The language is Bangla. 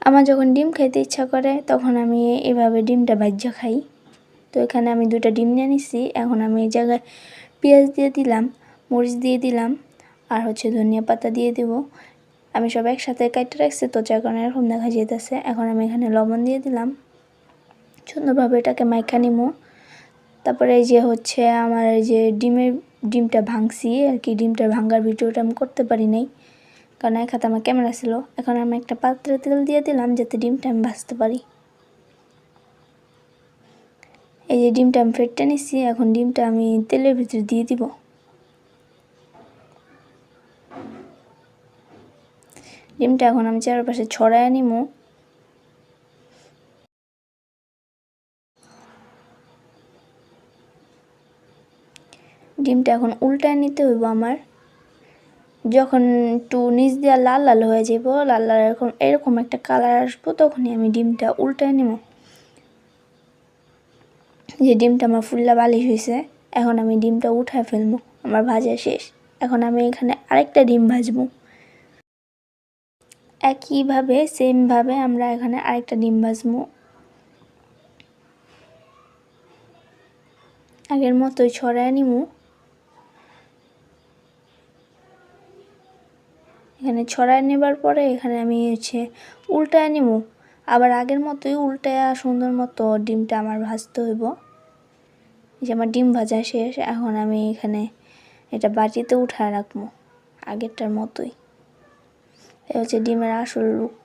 আমার যখন ডিম খাইতে ইচ্ছা করে তখন আমি এভাবে ডিমটা ভাজ্যা খাই। তো এখানে আমি 2টা ডিম নিয়ে নিছি। এখন আমি এই জায়গায় পেঁয়াজ দিয়ে দিলাম, মরিচ দিয়ে দিলাম, আর ধনিয়া পাতা দিয়ে দেব। আমি সব একসাথে কাটতে রাখছি, তো যার কারণে এরকম দেখা যেতেছে। এখন আমি এখানে লবণ দিয়ে দিলাম, সুন্দরভাবে এটাকে মাইখা নিমু। তারপরে এই যে আমার এই যে ডিমটা ভাঙছি আর কি, ডিমটা ভাঙার ভিডিওটা আমি করতে পারি নাই, কারণ এক হাতে আমার ক্যামেরা ছিল। এখন আমি একটা পাত্রে তেল দিয়ে দিলাম যাতে ডিমটা আমি ভাজতে পারি। এই যে ডিমটা আমি ফেটে নিচ্ছি, এখন ডিমটা আমি তেলের ভিতরে দিয়ে দিব। ডিমটা এখন আমি চারপাশে ছড়ায় নিব। ডিমটা এখন উল্টায় নিতে হইব আমার। যখন একটু নিচ দিয়ে লাল লাল হয়ে যাব, লাল লাল এরকম একটা কালার আসবো, তখনই আমি ডিমটা উল্টায় নিব। যে ডিমটা আমার ফুল্লা বালিশ হয়েছে, এখন আমি ডিমটা উঠায় ফেলবো। আমার ভাজা শেষ। এখন আমি এখানে আরেকটা ডিম ভাজবো। একইভাবে সেমভাবে আমরা এখানে আরেকটা ডিম ভাজবো। আগের মতোই ছড়ায় নিব। এখানে ছড়ায় নেবার পরে এখানে আমি উল্টায় নিব। আবার আগের মতোই উল্টায় সুন্দর মতো ডিমটা আমার ভাজতে হইব। যে আমার ডিম ভাজা শেষ। এখন আমি এখানে এটা বাটিতে উঠায় রাখবো আগেরটার মতোই। এ ডিমের আসল লুক।